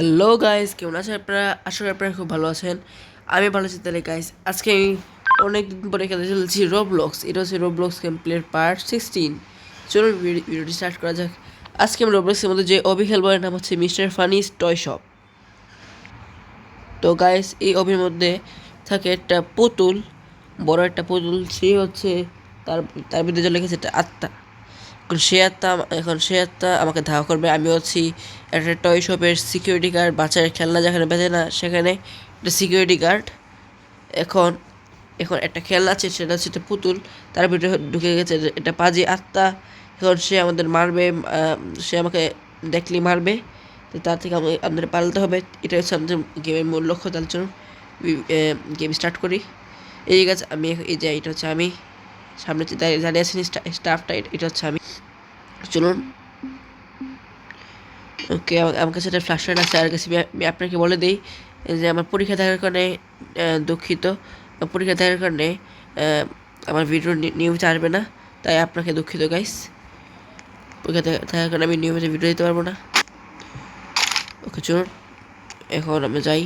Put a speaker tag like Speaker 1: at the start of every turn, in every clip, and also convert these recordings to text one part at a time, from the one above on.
Speaker 1: Hello guys, কেমন আছেন আপনারা? আশা করি আপনারা খুব ভালো আছেন। আমি ভালো আছি। তাহলে গাইস, আজকে আমি অনেকদিন পরে খেলতে চলেছি রোবলক্স। এটা হচ্ছে রোবলক্স গেম প্লের পার্ট 16। চলুন ভিডিওটি স্টার্ট করা যাক। আজকে আমি রোবলক্সের মধ্যে যে অভি খেলবার নাম হচ্ছে মিস্টার ফানিস টয় শপ। তো গাইস, এই অভির মধ্যে থাকে একটা পুতুল, বড় একটা পুতুল। সে হচ্ছে তার তার ভিতরে যে লিখেছে একটা আত্মা। এখন সে আত্মা আমাকে ধাওয়া করবে। আমি হচ্ছি একটা টয় শপের সিকিউরিটি গার্ড, বাচ্চার খেলনা যেখানে বেঁধে না সেখানে একটা সিকিউরিটি গার্ড। এখন এখন একটা খেলনা আছে, সেটা হচ্ছে একটা পুতুল, তার ভিতরে ঢুকে গেছে এটা পাজি আত্মা। এখন সে আমাদের মারবে, সে আমাকে দেখলেই মারবে। তো তার থেকে আমাদের পালাতে হবে। এটা হচ্ছে আমাদের গেমের মূল লক্ষ্য। তার জন্য গেম স্টার্ট করি। এই গাছ আমি এই যে এটা হচ্ছে আমি সামনে দাঁড়িয়ে আছি স্টাফটা, এটা হচ্ছে আমি। চলুন। ওকে, আমার কাছে একটা ফ্ল্যাশ লাইট আছে। আর কাছে আমি আপনাকে বলে দিই যে আমার পরীক্ষা থাকার কারণে দুঃখিত। পরীক্ষা থাকার কারণে আমার ভিডিও নিয়মিত আসবে না, তাই আপনাকে দুঃখিত গাইস। পরীক্ষা থাকার কারণে আমি নিয়মিত ভিডিও দিতে পারবো না। ওকে চলুন, এখন আমরা যাই।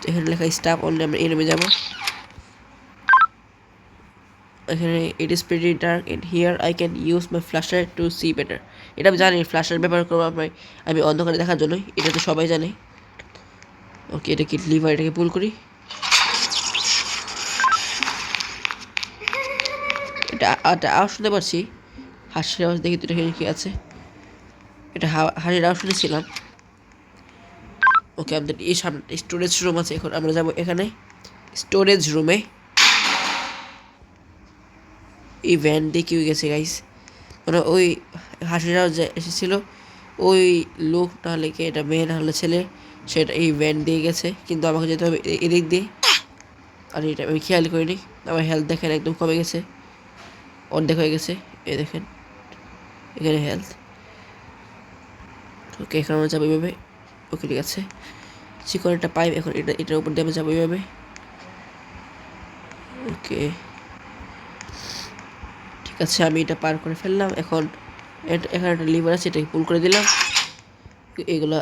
Speaker 1: এখানে লেখা স্টাফ অনলি, আমরা এনে যাবো। এখানে it is pretty dark in here, I can use my flash light to see better. এটা আমি জানি, ফ্ল্যাশ লাইট ব্যবহার করবো আমি অন্ধকারে দেখার জন্যই। এটা তো সবাই জানে। ওকে, এটা কি লিভার, এটাকে পুল করি। এটা আওয়াজ শুনতে পাচ্ছি, হাসির আওয়াজ। দেখি তো এখানে কি আছে। এটা হাসির আওয়াজ শুনেছিলাম। ওকে, আমাদের এই সামনে স্টোরেজ রুম আছে। এখন আমরা যাবো এখানে স্টোরেজ রুমে। এই ভ্যান দিয়ে কেউ গেছে গাইস, মানে ওই হাসির আওয়াজ যে এসেছিল ওই লোক, নাহলে কি এটা মেয়ে নাহলে ছেলে, সেটা এই ভ্যান দিয়ে গেছে। কিন্তু আমাকে যেতে হবে এদিক দিয়ে। আর এটা আমি খেয়াল করিনি। আমার হেলথ দেখেন একদম কমে গেছে, অর্ধেক হয়ে গেছে। এই দেখেন এখানে হেলথ। ওকে, এখন আমরা যাবো এইভাবে। ওকে ঠিক আছে, চিকন একটা পাইপ। এখন এটার উপর দিয়ে আমরা যাবো এইভাবে। ওকে ঠিক আছে, আমি এটা পার করে ফেললাম। এখন এখানে একটা লিভার আছে, এটাকে পুল করে দিলাম। এগুলো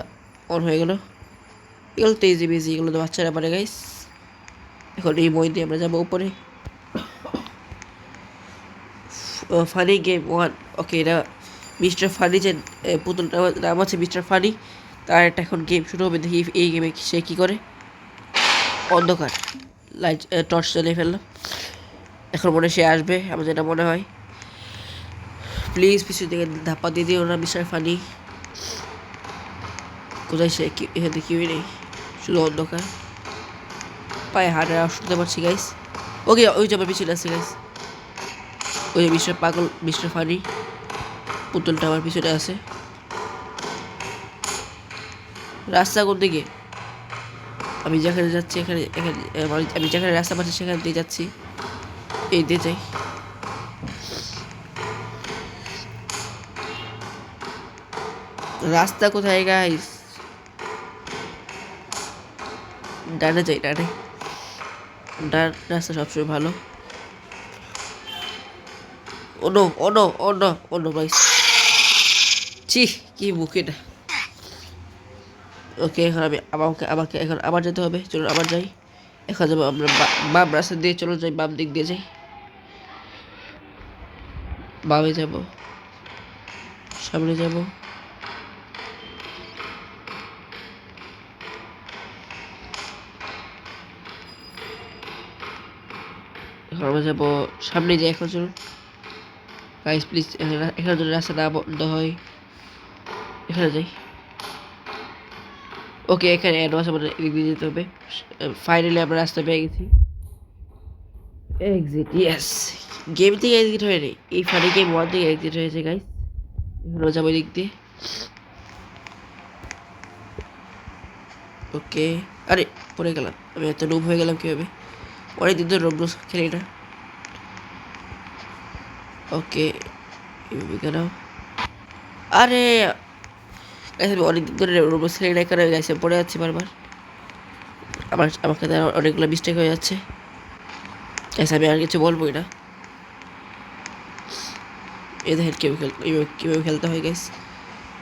Speaker 1: অন হয়ে গেল। এগুলো তো ইজি বিজি, এগুলো তো বাচ্চারা পারে গাইস। এখন এই মই দিয়ে আমরা যাবো উপরে। Funny game 1। ওকে, এটা মিস্টার ফানি যে পুতুলটা নাম আছে মিস্টার ফানি, তার একটা এখন গেম শুরু হবে। দেখি এই গেমে সে কী করে। অন্ধকার, লাইট টর্চ জ্বালিয়ে ফেললাম। এখন মনে সে আসবে, আমার যেটা মনে হয়। প্লিজ পিছন দিকে ধাপ্পা দিয়ে দিও না মিস্টার ফানি। কোথায় সে? এখানে কেউই নেই, শুধু অন্ধকার। পায়ে হাঁটার আওয়াজ শুনতে পাচ্ছি গাইস। ওকে, ওই যে আমার পিছনে আছে গাইস, ওই যে মিস্টার পাগল মিস্টার ফানি পুতুলটা আমার পিছনে আছে। রাস্তা কোন দিকে? আমি যেখানে যাচ্ছি এখানে এখানে আমি যেখানে রাস্তা পাচ্ছি সেখান দিয়ে যাচ্ছি। এই দিয়ে যাই। রাস্তা কোথায় গাইস? ডানে যাই, ডানে। ডান রাস্তা সবসময় ভালো। অনো অনো অনো অনো গাইস, ছি কি বুক এটা। ওকে, এখন আমাকে এখন আবার যেতে হবে। চলুন আবার যাই। এখন যাবো আমরা বাম রাস্তা দিয়ে। চলো যাই, বাম দিক দিয়ে যাই। বামে যাব, সামনে যাব। এখন আমরা যাবো সামনে যাই। এখন চলুন গাইস প্লিজ, এখানে যদি রাস্তা না বন্ধ হয় এখানে যাই। ওকে, এখানে অ্যাডভান্স আমাদের এদিক দিয়ে যেতে হবে। ফাইনালি আমরা রাস্তা পেয়ে গেছি। Exit, yes. গেম থেকে এক্সিট হয়নি, এই ফানি গেম 1 থেকে এক্সিট হয়েছে গাইস। এখনও যাবো এদিক দিয়ে। ওকে, আরে পড়ে গেলাম। আমি এত ডুব হয়ে গেলাম কীভাবে? অনেকদিন ধরে রোবলক্স খেলি না। ওকে, কেন? আরে গাইস, আমি অনেকদিন ধরে রোবলক্স খেলি না, এখানে গাইস পড়ে যাচ্ছি বারবার। আমার সাথে অনেকগুলো মিস্টেক হয়ে যাচ্ছে গাইস, আমি আর কিছু বলবোই না। এই দেখেন কীভাবে খেলতে হয় গাইস।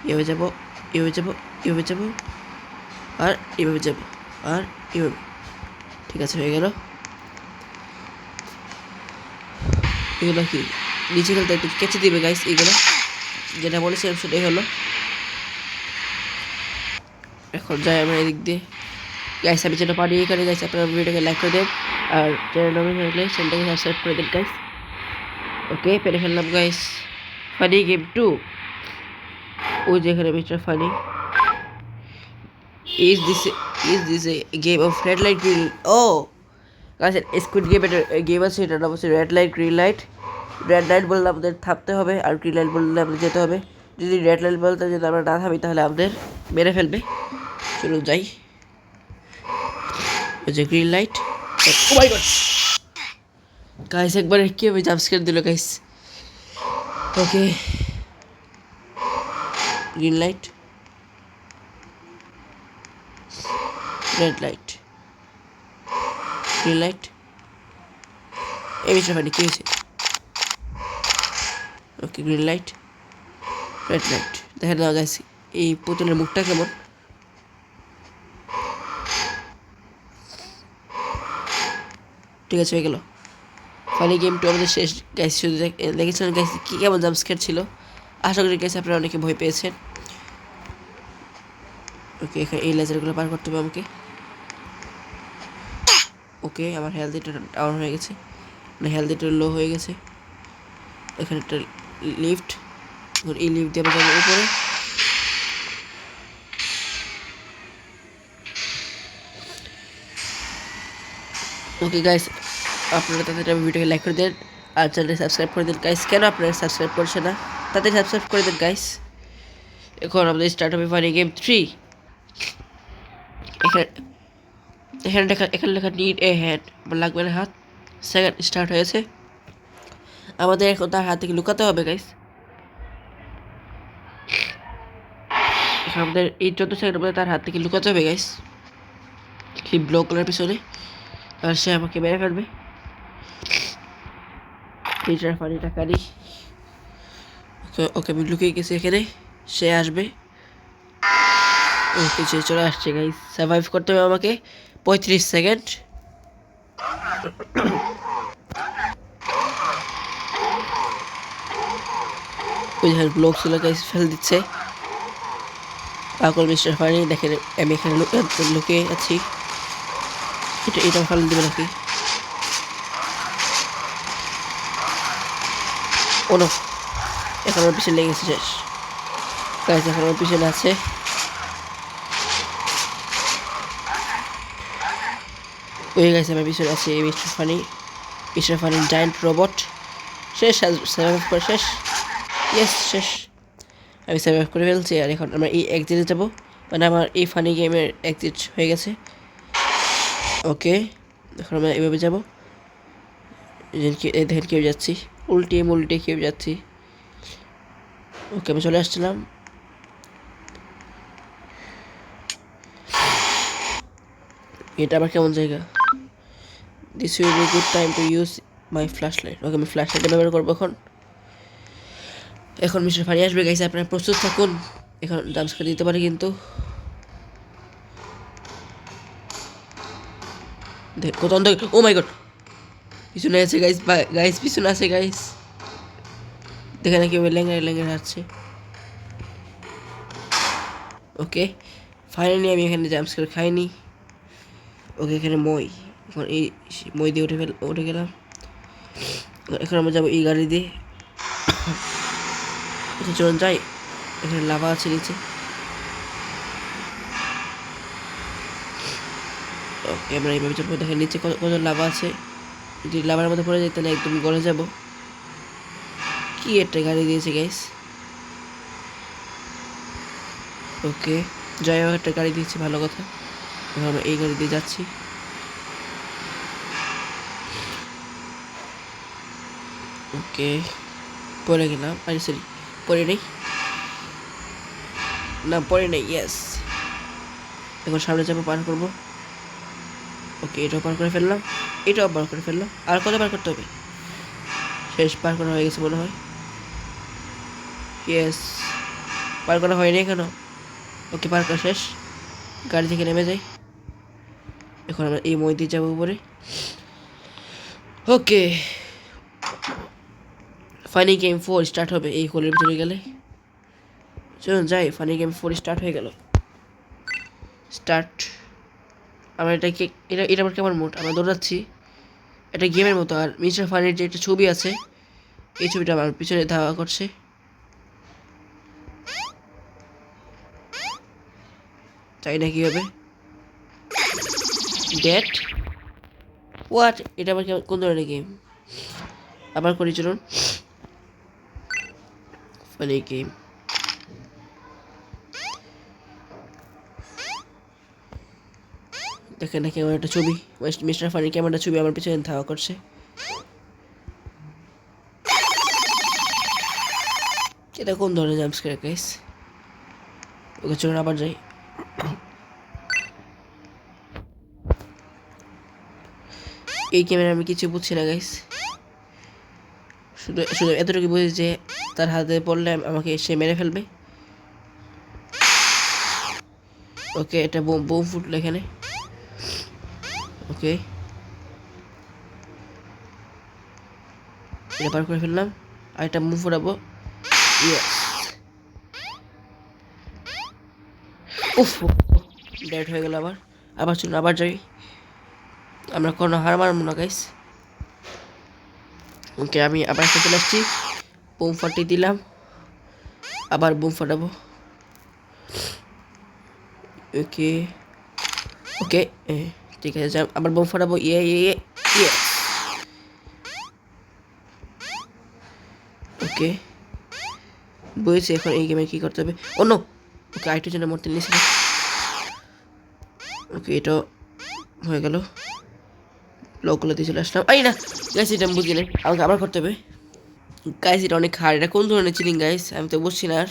Speaker 1: এভাবে যাবো, এভাবে যাবো, এভাবে যাবো। আর এভাবে যাব আর এভাবে। ঠিক আছে, হয়ে গেল। এগুলো কি নিচে খেলতে একটু কেচে দিবে গাইস, এগুলো যেটা বলেছিলাম সেটাই হলো। এখন যাই আমরা এদিক দিয়ে। গাইস আমি যেটা পারি এখানে গাইস, আপনারা ভিডিওটাকে লাইক করে দেন আর চ্যানেল নতুন হলে চ্যানেলটাকে সাবস্ক্রাইব করে দেন গাইস। ওকে, পেরে ফেললাম গাইস। ফানি গেম 2, ওই যেখানে mister funny. Is this a game of red light green? ও গাইস, স্কুইড গেম এর গেম আছে, এটা নাম হচ্ছে red light green light. Red light বললে আমাদের থামতে হবে, আর গ্রিন লাইট বললে আমাদের যেতে হবে। যদি রেড লাইট বলতে যদি আমরা না থামি তাহলে আমাদের মেরে ফেলবে। চলুন যাই। ওই যে green light. Oh my god guys, একবারে কি হবে জাম্প স্কেয়ার দিল guys. Okay, green light, red light, green light. এই মিস্টার ফানি কি হয়েছে? Okay, green light, red light. দেখেন না গাইস এই পুতুলের মুখটা কেমন। ঠিক আছে, হয়ে গেল। ফানি গেম 2 আমাদের শেষ গাইস। শুধু দেখেছিলেন গাইস কি কেমন জাম্প স্কেয়ার ছিল। আশা করি গাইস আপনারা অনেকে ভয় পেয়েছেন। ওকে, এখানে এই লেজারগুলো পার করতে হবে আমাকে। ওকে, আমার হেলথ এটা ডাউন হয়ে গেছে, মানে হেলথ এটা লো হয়ে গেছে। এখানে একটা লিফট, এই লিফট দিয়ে আমরা যাবো উপরে। ওকে গাইস, আপনারা তাদের ভিডিওকে লাইক করে দেন আর চ্যানেলটি সাবস্ক্রাইব করে দেন গাইস। কেন আপনারা সাবস্ক্রাইব করছে না? তাদের সাবস্ক্রাইব করে দেন গাইস। এখন আমাদের স্টার্ট হবে ফানি গেম 3। এখানে এখানে লেখা নিড এ হ্যান্ড, আমার লাগবে না হাত। সেকেন্ড স্টার্ট হয়েছে। আমাদের এখন তার হাত থেকে লুকাতে হবে গাইস। এখন আমাদের এই 14 সেকেন্ড মধ্যে তার হাত থেকে লুকাতে হবে গাইস, এই ব্লকগুলোর পিছনে, আর সে আমাকে মেরে ফেলবে। Teacher funny টাকারি। ওকে, আমি লুকিয়ে গেছি এখানে, সে আসবে। ওকে, সে চলে আসছে গাইস। সার্ভাইভ করতে হবে আমাকে 35 সেকেন্ড। ওই যে ব্লক ছিল গাইস, ফেল দিচ্ছে পাগল মিস্টার ফানি। দেখেন আমি এখানে লুকিয়ে আছি, এটা ফেল দিবে নাকি? ও নো, এখন আমার পিছনে লেগেছে, শেষ গাইস। এখন আমার পিছনে আছে। ওই গাইস আমার পিছনে আছে মিস্টার ফানি জায়ান্ট রোবট। শেষ, সার্ভাইভ করে শেষ। ইয়েস, শেষ। আমি সার্ভাইভ করে ফেলছি। আর এখন আমরা এই এক্সিটে যাবো, মানে আমার এই ফানি গেমের এক্সিট হয়ে গেছে। ওকে, এখন আমরা এভাবে যাবো। দেখেন কেউ যাচ্ছি, উল্টে কেউ যাচ্ছি। ওকে, আমি চলে আসছিলাম। এটা আবার কেমন জায়গা? This will be good time to use my flash light. Okay, আমি ফ্ল্যাশ লাইট ব্যবহার করবো এখন মিস্টার ফানি আসবে গাইস, আপনারা প্রস্তুত থাকুন। এখন জাম্পস্কেয়ার দিতে পারে কিন্তু। কত অন্ধকার! ও মাই গড, পিছনে আছে গাইস, পিছনে আছে গাইস। দেখে না কেউ লেঙ্গা হাঁটছে। ওকে, ফাইনালি আমি এখানে জাম্পস্কেয়ার খাইনি। ওকে, এখানে এখন এই মই দিয়ে উঠে গেলাম। এখন আমরা যাবো এই গাড়ি দিয়ে। আচ্ছা চলুন যাই। এখানে লাভা আছে নিচে। ওকে, আমরা এইভাবে যাবো। দেখেন নিচে কত লাভা আছে, যদি লাভার মধ্যে পড়ে যাই তাহলে একদম গলে যাব। কি একটা গাড়ি দিয়েছে গাইস। ওকে, যাই হোক একটা গাড়ি দিয়েছে, ভালো কথা। এখন আমরা এই গাড়ি দিয়ে যাচ্ছি। ওকে, পড়ে গেলাম। আরে সরি, পড়ে নেই, ইয়েস। এখন সামনে যাবো, পার করবো। ওকে, এটাও পার করে ফেললাম। আর কত পার করতে হবে? শেষ, পার করা হয়ে গেছে মনে হয়। ইয়েস, পার করা হয়নি কেন? ওকে, পার করা শেষ। গাড়ি থেকে নেমে যাই। এখন আমরা এই মই দিয়ে যাবো উপরে। ওকে, ফানি গেম 4 স্টার্ট হবে এই হোলের ভিতরে গেলে। চলুন যাই, ফানি গেম 4 স্টার্ট হয়ে গেল। স্টার্ট। আমরা এটা আবার কেমন মোড, আমরা দৌড়াচ্ছি, এটা গেমের মতো। আর মিস্টার ফানির যে একটা ছবি আছে, এই ছবিটা আমার পিছনে ধাওয়া করছে। চাই না কি হবে। ডেট হোয়াট, এটা আবার কোন ধরনের গেম? আবার করি চলুন। Funny game. দেখেন না কেমন একটা ছবি, মিস্টার ফানি কেমন একটা ছবি আমার পিছনে ধাওয়া করছে। এটা কোন ধরনের জাম্পস্ক্যার গাইস? ওকে চলুন আবার যাই। এই গেমের আমি কিছু বুঝছি না গাইস, শুধু শুধু এতটুকু বুঝি যে তার হাতে পড়লে আমাকে সে মেরে ফেলবে। ওকে, এটা বোম ফুটলো এখানে। ওকে, এটা পার করে ফেললাম। আর একটা বোম ফুটাবো। উফ, ডেড হয়ে গেল আবার। আবার চলুন আবার যাই, আমরা কোনো হার মারবো না গাইস। ওকে, আমি আবার একটা চলে আসছি, বোম ফাটিয়ে দিলাম, আবার বোম ফাটাবো। ওকে ওকে, ঠিক আছে, আবার বোম ফাটাবো। ইয়ে ইয়ে ইয়ে ইয়ে। ওকে, বুঝেছি এখন এই গেমে কী করতে হবে। ও নো, ওকে আইটু জন্য মরতে নিয়েছিল। ওকে, এটা হয়ে গেল। ব্লকগুলো দিয়ে চলে আসলাম। আই না গাইস, এটা আমি বুঝি নাই, আমাকে আবার করতে হবে। গাইস এটা অনেক হার্ড, এটা কোন ধরনের চিটিং গাইস? আমি তো বুঝছি না আর।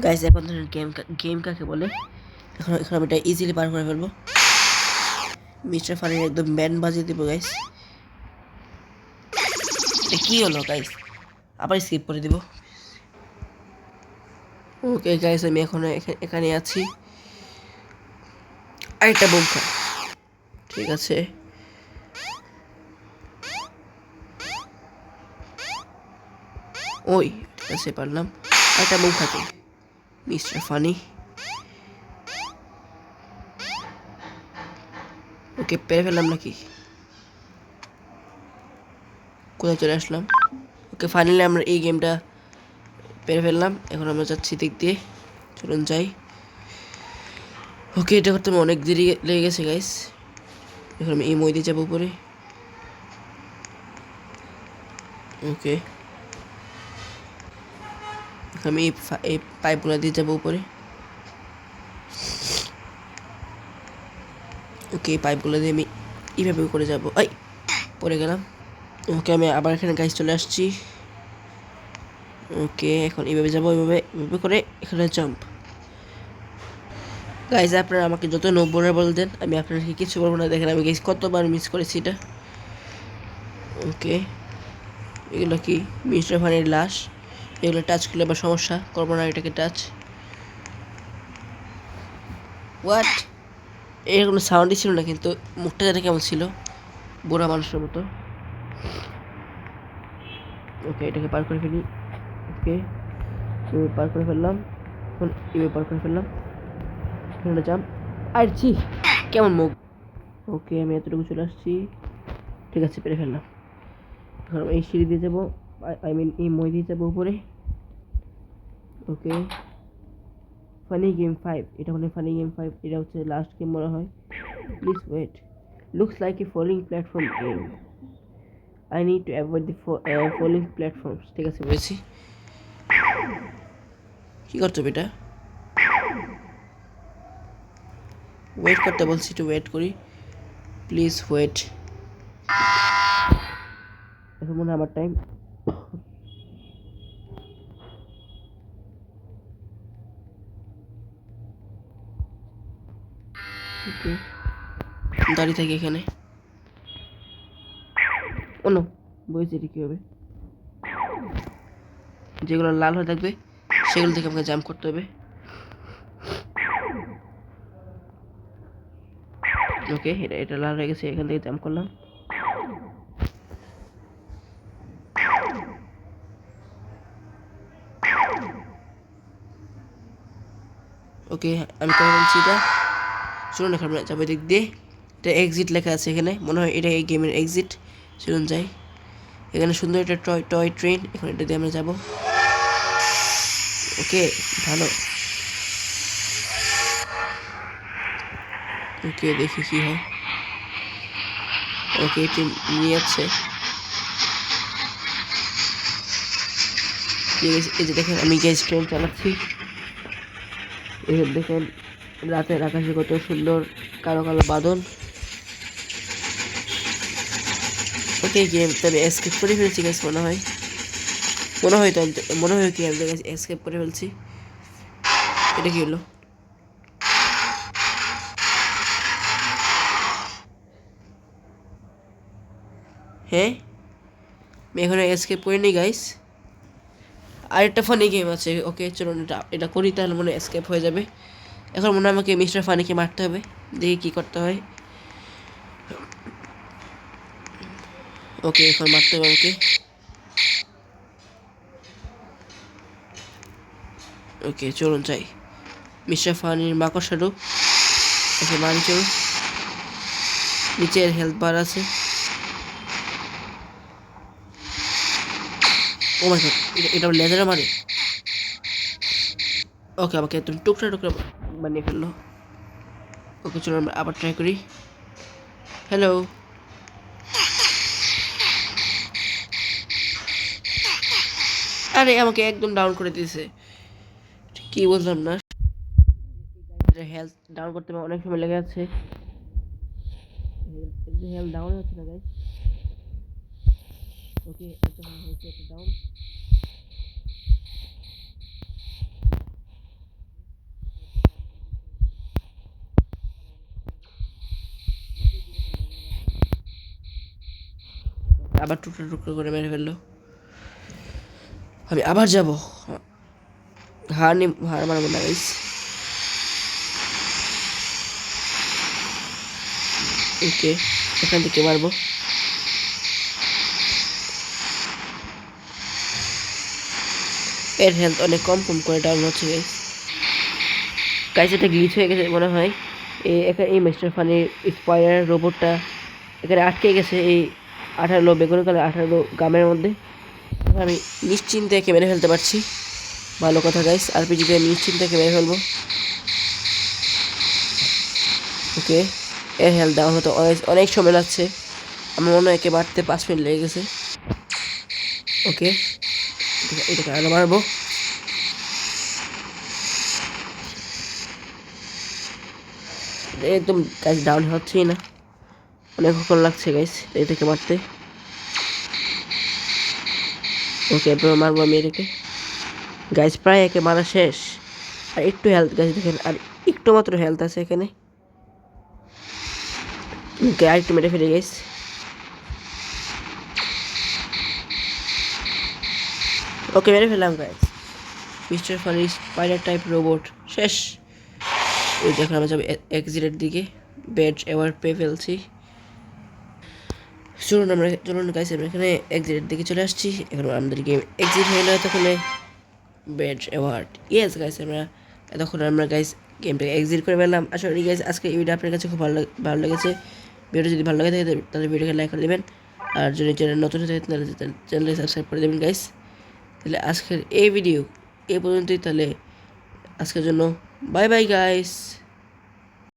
Speaker 1: গাইস এখন ধরনের গেম কাকে বলে? এখন আমি এটা ইজিলি পার করে ফেলবো। মিস্টার ফানির একদম ব্যান্ড বাজিয়ে দেবো গাইস। এটা কী হলো গাইস? আবার স্কিপ করে দিব। ওকে গাইস, আমি এখন এখানে আছি। আরেকটা বোম খা, ঠিক আছে। ওই ঠিক আছে, পারলাম। আরেকটা বোম খাতে মিস্টার ফানি। ওকে, পেরে ফেললাম নাকি? কোথায় চলে আসলাম? ওকে, ফাইনালি আমরা এই গেমটা পেরে ফেললাম। এখন আমরা যাচ্ছি দিক দিয়ে, চলুন যাই। ওকে, এটা করতে আমার অনেক দেরি লেগে গেছে গাইস। এখন আমি এই মই দিয়ে যাবো উপরে। ওকে, আমি এই পাইপগুলো দিয়ে যাবো উপরে। ওকে, এই পাইপগুলো দিয়ে আমি এইভাবে করে যাবো। আই, পড়ে গেলাম। ওকে, আমি আবার এখানে গাইস চলে আসছি। ওকে, এখন এইভাবে যাবো, এইভাবে করে এখানে জাম্প। গাইজ আপনারা আমাকে যত নব্বই বলতেন, আমি আপনাদেরকে কিছু বলবো না। দেখেন আমি গাইজ কতবার মিস করেছি এটা। ওকে, এগুলো কি? মিস্টার ফানির লাশ। এগুলো টাচ করলে আবার সমস্যা, করবো না এটাকে টাচ। হোয়াট, এর কোনো সাউন্ডই ছিল না, কিন্তু মুখটা যেন কেমন ছিল, বুড়া মানুষের মতো। ওকে, এটাকে পার করে ফেলি। ওকে, পার করে ফেললাম। এখন এভাবে পার করে ফেললাম। এখানে জাম্প। আর ছি, কেমন মুখ। ওকে, আমি এতটুকু চলে আসছি, ঠিক আছে, পেরে ফেললাম। এখন এই সিঁড়ি দিয়ে যাবো, আই মিন এই মই দিয়ে যাবো উপরে। ওকে, ফানি গেম 5, এটা হলো ফানি গেম 5, এটা হচ্ছে লাস্ট গেম মনে হয়। Please wait, looks like a following platform game, I need to avoid the following platforms. ঠিক আছে, বুঝেছি। কী করতে হবে এটা? ওয়েট করতে বলছি, একটু ওয়েট করি, প্লিজ ওয়েট। এখন মনে হয় আমার টাইম। ওকে, দাঁড়িয়ে থাকি এখানে। ও নো, বুঝেছি এটা কী হবে। যেগুলো লাল হয়ে থাকবে সেগুলো থেকে আমাকে জাম্প করতে হবে। ওকে, এটা লাল হয়ে গেছে, এখান থেকে জাম্প করলাম। ওকে, আমি করে বলছি এটা। চলুন এখন আমরা যাবো দিক দিয়ে। এটা এক্সিট লেখা আছে এখানে, মনে হয় এটা এই গেমের এক্সিট। চলুন যাই। এখানে সুন্দর একটা টয় ট্রেন, এখন এটা দিয়ে আমরা যাবো। ওকে, ভালো। ওকে, দেখি কি হয়। ওকে, ট্রেন নিয়ে যাচ্ছে। এই যে দেখেন, আমি গ্যাস ট্রেন চালাচ্ছি। এই দেখেন রাতের আকাশে কত সুন্দর কালো কালো বাদল। ওকে, গেম তবে এসকেপ করে ফেলছি গাইস, মনে হয় তো মনে হয় কি আমি এসকেপ করে ফেলছি। এটা কি হলো? হ্যাঁ, আমি এখানে এসকেপ করিনি গাইস। আরেকটা ফানি গেম আছে। ওকে চলুন, এটা করি, তাহলে মনে হয় এসকেপ হয়ে যাবে। এখন মনে হয় আমাকে মিস্টার ফানিকে মারতে হবে। দেখি কি করতে হয়। ওকে, এখন মারতে হবে আমাকে। ওকে চলুন যাই। মিস্টার ফানির মাকড়সা রূপ। ওকে, মারি চলুন। নিচের হেলথ বার আছে। ও মাই গড, এটা লেজারে মারে। ওকে, আমাকে তুমি টুকরা টুকরা বানিয়ে ফেললো। ওকে চলো আমরা আবার ট্রাই করি। হ্যালো। আরে আমাকে একদম ডাউন করে দিয়েছে, কি বললাম না। হেলথ ডাউন করতে অনেক সময় লেগে যাচ্ছে। হেলথ ডাউন হচ্ছে না গাইস। ওকে, এটা হচ্ছে একটা ডাউন। আবার টুকরো টুকরো করে মেরে ফেললো। আমি আবার যাব। হার মারবো না গাইস। ওকে, এখান থেকে মারবো। এর হেলথ অনেক কম কম করে ডাউন হচ্ছে গাইস। গাইস, এটা গ্লিচ হয়ে গেছে মনে হয়। এই মিস্টার ফানির স্পাইডার রোবটটা এখানে আটকে গেছে এই 18 বেগুনি কালার 18 গামের মধ্যে। আমি নিশ্চিন্তে একে মেরে ফেলতে পারছি। ভালো কথা গাইস, আরপিজিতে আমি নিশ্চিন্তে একে মেরে ফেলবো। ওকে, এর হেলথ ডাউন হতে অনেক সময় লাগছে। আমার মনে হয় একে মারতে 5 মিনিট লেগে গেছে। ওকে, এটাকে আরো মারবো। একদম গাইস ডাউন হচ্ছেই না, অনেকক্ষণ লাগছে গাইস এটাকে মারতে। ওকে, এবার মারবো আমি এটাকে। গাইস প্রায় একে মারা শেষ। আর একটু হেলথ গাইস দেখেন, আর একটু মাত্র হেলথ আছে এখানে। ওকে, আর একটু মেরে ফেলে গাইস। ওকে, মেরে ফেললাম guys. Mister funny spider type robot শেষ। ওই দেখুন আমরা যাবো এক্সিটের দিকে। ব্যাজ অ্যাওয়ার্ড পেয়ে ফেলছি। চলুন গাইস, আমরা এখানে এক্সিটের দিকে চলে আসছি। এখন আমাদের গেম এক্সিট হয়ে না তখন ব্যাজ অ্যাওয়ার্ড। ইয়েস গাইস, আমরা গাইস গেমটাকে এক্সিট করে ফেললাম। আশা করি গাইস আজকে এই ভিডিও আপনার কাছে খুব ভালো লেগেছে। ভিডিও যদি ভালো লাগে থাকে তাহলে ভিডিওকে লাইক করে দেবেন। আর যদি চ্যানেল নতুন হয়ে থাকে তাহলে চ্যানেলকে সাবস্ক্রাইব করে দেবেন গাইস। তাহলে আজকের এই ভিডিও এই পর্যন্তই। তাহলে আজকের জন্য বাই বাই গাইস।